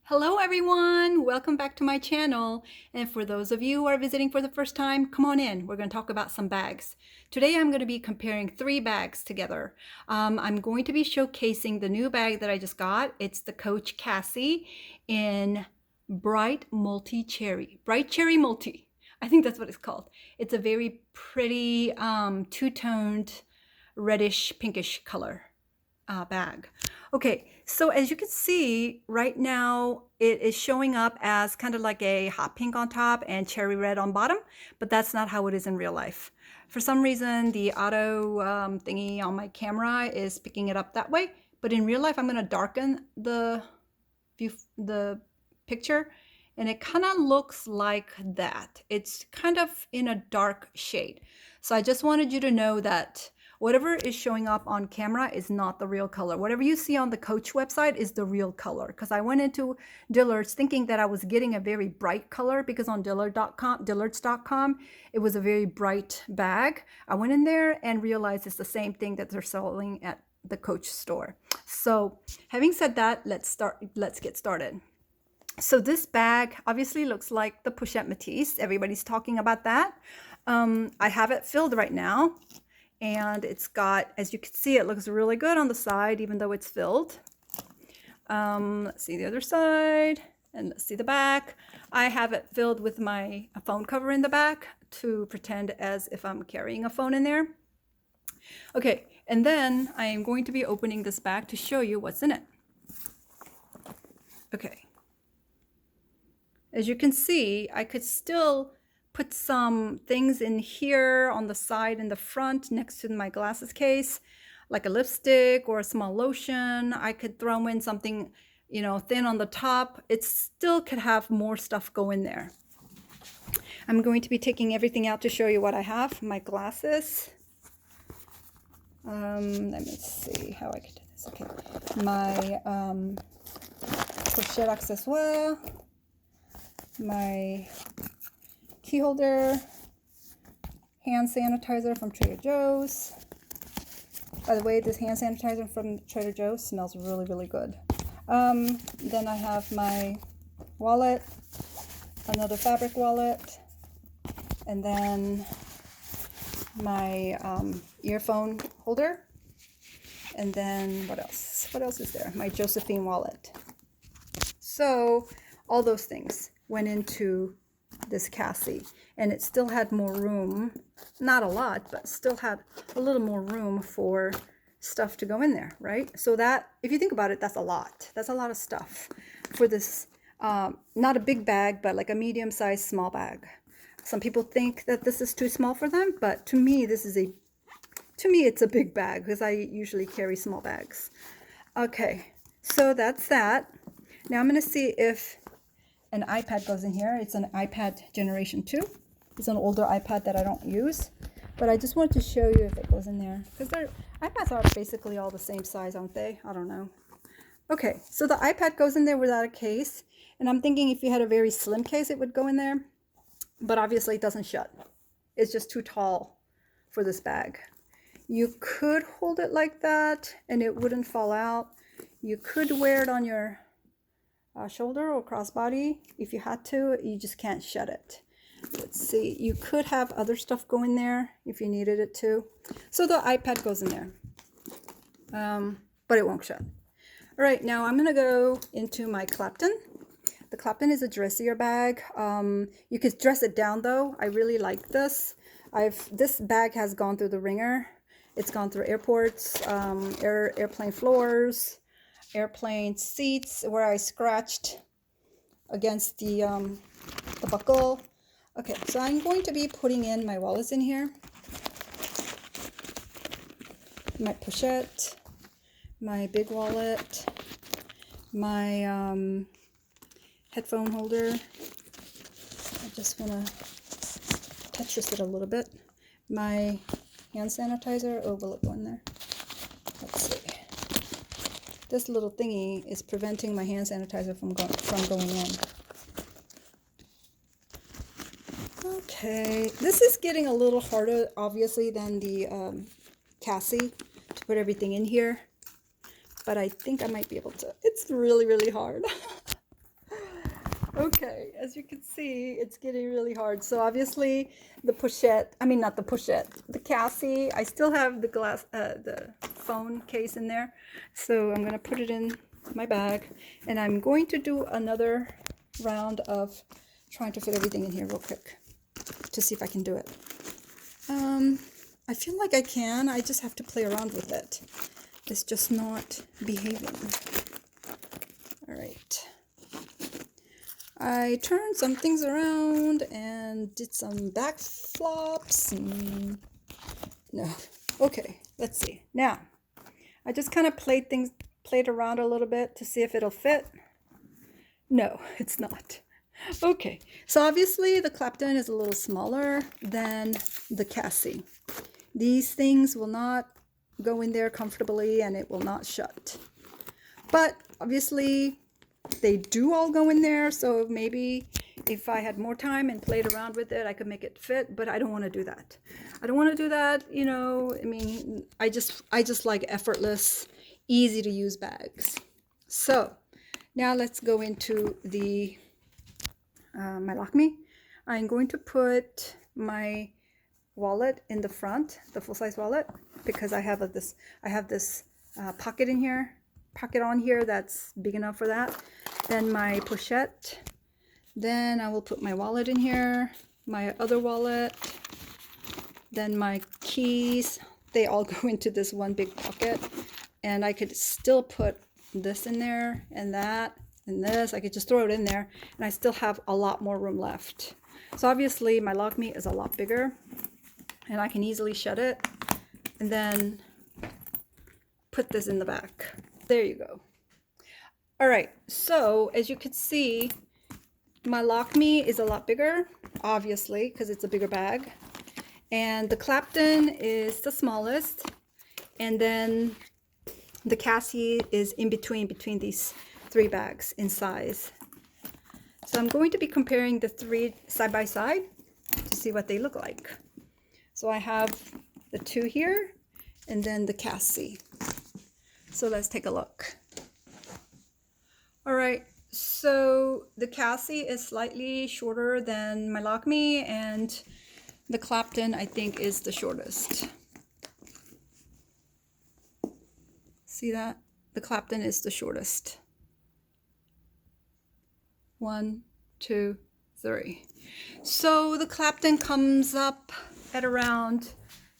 Hello everyone, welcome back to my channel. And for those of you who are visiting for the first time, come on in. We're going to talk about some bags. Today I'm going to be comparing three bags together. I'm going to be showcasing the new bag that I just got. It's the Coach Cassie in Bright Cherry Multi. I think that's what it's called. It's a very pretty two-toned reddish pinkish color bag. Okay, so as you can see right now, it is showing up as kind of like a hot pink on top and cherry red on bottom, but that's not how it is in real life. For some reason, the auto thingy on my camera is picking it up that way, but in real life, I'm going to darken the picture, and it kind of looks like that. It's kind of in a dark shade. So I just wanted you to know that whatever is showing up on camera is not the real color. Whatever you see on the Coach website is the real color. Because I went into Dillard's thinking that I was getting a very bright color because on Dillards.com, it was a very bright bag. I went in there and realized it's the same thing that they're selling at the Coach store. So having said that, let's get started. So this bag obviously looks like the Pochette Metis. Everybody's talking about that. I have it filled right now. And it's got, as you can see, it looks really good on the side, even though it's filled. Let's see the other side, and let's see the back. I have it filled with my phone cover in the back to pretend as if I'm carrying a phone in there. Okay, and then I am going to be opening this bag to show you what's in it. Okay. As you can see, I could still put some things in here on the side and the front next to my glasses case, like a lipstick or a small lotion. I could throw in something, you know, thin on the top. It still could have more stuff go in there. I'm going to be taking everything out to show you what I have. My glasses. Let me see how I could do this. Okay. My pochette accessoire. My key holder, hand sanitizer from Trader Joe's. By the way, this hand sanitizer from Trader Joe's smells really, really good. Then I have my wallet, another fabric wallet, and then my earphone holder. And then what else? What else is there? My Josephine wallet. So all those things went into this Cassie, and it still had more room, not a lot, but still had a little more room for stuff to go in there, right? So that, if you think about it, that's a lot of stuff for this not a big bag, but like a medium-sized small bag. Some people think that this is too small for them, but to me it's a big bag because I usually carry small bags. Okay, so that's that. Now I'm going to see if an iPad goes in here. It's an iPad Generation 2. It's an older iPad that I don't use, but I just wanted to show you if it goes in there, because iPads are basically all the same size, aren't they? I don't know. Okay, so the iPad goes in there without a case, and I'm thinking if you had a very slim case, it would go in there, but obviously it doesn't shut. It's just too tall for this bag. You could hold it like that, and it wouldn't fall out. You could wear it on your shoulder or crossbody if you had to. You just can't shut it. Let's see, you could have other stuff go in there if you needed it to. So the iPad goes in there, but it won't shut. All right, now I'm gonna go into my Clapton. The Clapton is a dressier bag. You could dress it down though. I really like this. This bag has gone through the ringer. It's gone through airports, airplane floors, airplane seats where I scratched against the buckle. Okay, so I'm going to be putting in my wallets in here. My pochette, my big wallet, my headphone holder. I just want to touch this a little bit. My hand sanitizer. Oh, will it go in there? Let's see. This little thingy is preventing my hand sanitizer from going in. Okay, this is getting a little harder, obviously, than the Cassie to put everything in here. But I think I might be able to. It's really, really hard. Okay, as you can see, it's getting really hard. So obviously the pochette, I mean not the pochette, the Cassie, I still have the glass, the phone case in there. So I'm gonna put it in my bag, and I'm going to do another round of trying to fit everything in here real quick to see if I can do it. I feel like I can, I just have to play around with it. It's just not behaving. All right. I turned some things around and did some back flops. No. Okay, let's see. Now, I just kind of played around a little bit to see if it'll fit. No, it's not. Okay, so obviously the Clapton is a little smaller than the Cassie. These things will not go in there comfortably and it will not shut. But obviously they do all go in there, so maybe if I had more time and played around with it, I could make it fit, but I don't want to do that. I don't want to do that, you know, I mean, I just like effortless, easy to use bags. So now let's go into the Mylockme. I'm going to put my wallet in the front, the full-size wallet, because I have this pocket in here, pocket on here that's big enough for that. Then my pochette. Then I will put my wallet in here, my other wallet, then my keys. They all go into this one big pocket, and I could still put this in there and that and this. I could just throw it in there and I still have a lot more room left. So obviously my Lockme is a lot bigger, and I can easily shut it and then put this in the back. There you go. All right, so as you can see, my Lockme is a lot bigger, obviously, because it's a bigger bag. And the Clapton is the smallest. And then the Cassie is in between these three bags in size. So I'm going to be comparing the three side by side to see what they look like. So I have the two here and then the Cassie. So let's take a look. All right, so the Cassie is slightly shorter than my Lockme, and the Clapton I think is the shortest. See that? The Clapton is the shortest. 1, 2, 3. So the Clapton comes up at around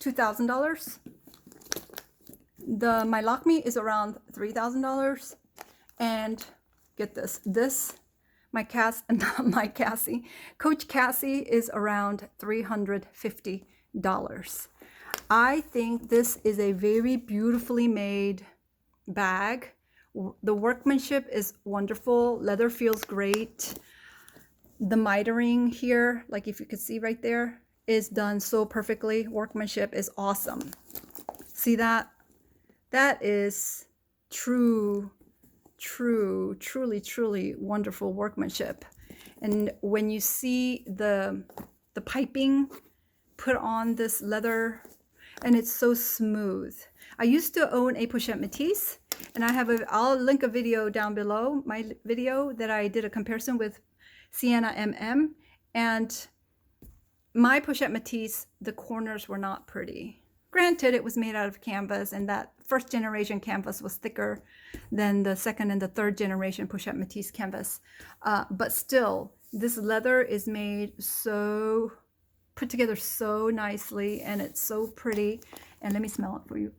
$2,000. My Lockme is around $3,000, and get this, my Cassie, Coach Cassie is around $350. I think this is a very beautifully made bag. The workmanship is wonderful. Leather feels great. The mitering here, like if you could see right there, is done so perfectly. Workmanship is awesome. See that? That is truly wonderful workmanship. And when you see the piping put on this leather, and it's so smooth. I used to own a Pochette Metis, and I'll link a video down below, my video that I did a comparison with Sienna MM, and my Pochette Metis, the corners were not pretty. Granted, it was made out of canvas, and that first generation canvas was thicker than the second and the third generation Pochette Metis canvas. But still, this leather is made so, put together so nicely, and it's so pretty. And let me smell it for you.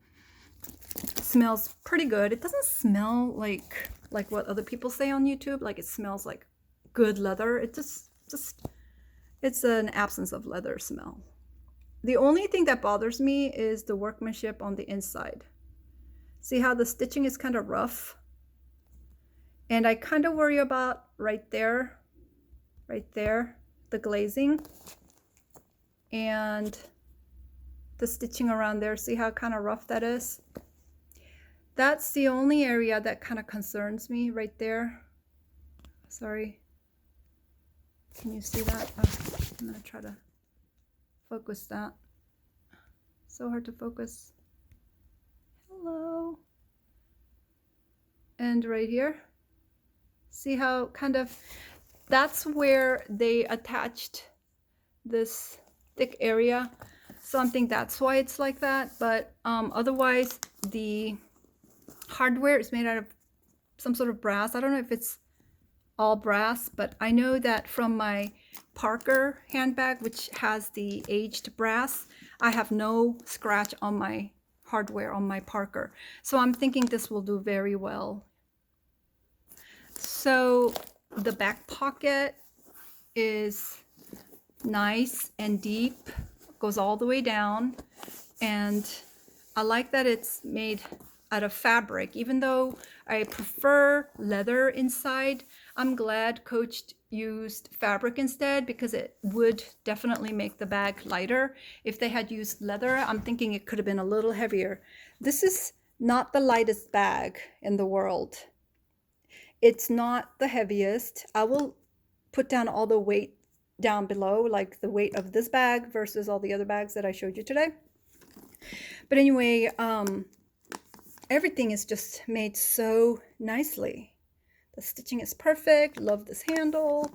It smells pretty good. It doesn't smell like what other people say on YouTube, like it smells like good leather. It just it's an absence of leather smell. The only thing that bothers me is the workmanship on the inside. See how the stitching is kind of rough? And I kind of worry about right there, the glazing and the stitching around there. See how kind of rough that is? That's the only area that kind of concerns me right there. Sorry. Can you see that? Oh, I'm gonna try to focus that. So hard to focus. Hello. And right here. See how kind of that's where they attached this thick area. So I think that's why it's like that. But otherwise, the hardware is made out of some sort of brass. I don't know if it's all brass, but I know that from my Parker handbag, which has the aged brass, I have no scratch on my hardware on my Parker. So I'm thinking this will do very well. So the back pocket is nice and deep, goes all the way down, and I like that it's made out of fabric. Even though I prefer leather inside, I'm glad Coach used fabric instead, because it would definitely make the bag lighter. If they had used leather, I'm thinking it could have been a little heavier. This is not the lightest bag in the world. It's not the heaviest. I will put down all the weight down below, like the weight of this bag versus all the other bags that I showed you today. But anyway, everything is just made so nicely. The stitching is perfect. Love this handle.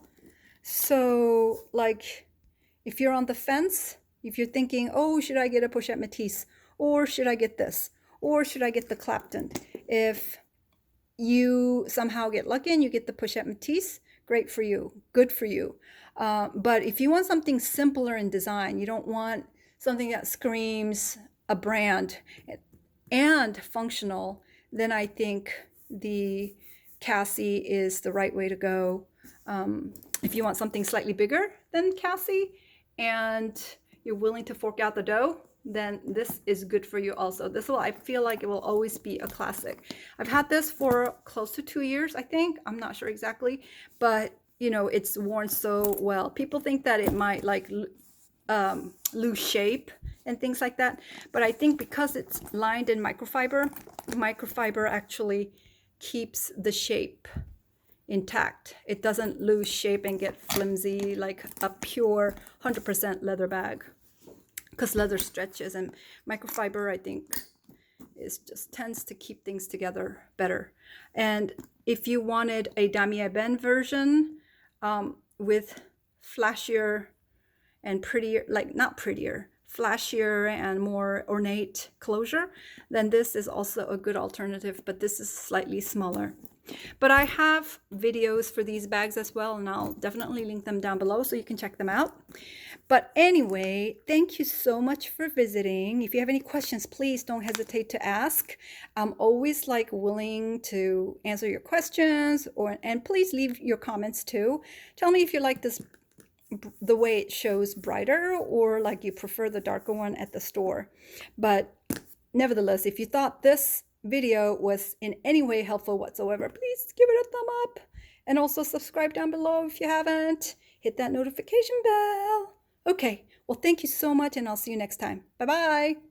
So like, if you're on the fence, if you're thinking, oh, should I get a Pochette Metis, or should I get this, or should I get the Clapton? If you somehow get lucky and you get the Pochette Metis, great for you, good for you. But if you want something simpler in design, you don't want something that screams a brand and functional, then I think the Cassie is the right way to go. If you want something slightly bigger than Cassie and you're willing to fork out the dough, then this is good for you also. This will, I feel like it will always be a classic. I've had this for close to 2 years, I think. I'm not sure exactly, but you know, it's worn so well. People think that it might like lose shape and things like that, but I think because it's lined in microfiber actually keeps the shape intact. It doesn't lose shape and get flimsy like a pure 100% leather bag, because leather stretches, and microfiber, I think, is just tends to keep things together better. And if you wanted a damier ebene version with flashier and prettier, like not prettier, flashier and more ornate closure, then this is also a good alternative, but this is slightly smaller. But I have videos for these bags as well, and I'll definitely link them down below so you can check them out. But anyway, thank you so much for visiting. If you have any questions, please don't hesitate to ask. I'm always like willing to answer your questions, and please leave your comments too. Tell me if you like this, the way it shows brighter, or like you prefer the darker one at the store. But nevertheless, if you thought this video was in any way helpful whatsoever, please give it a thumb up, and also subscribe down below if you haven't. Hit that notification bell. Okay, well, thank you so much, and I'll see you next time. Bye-bye.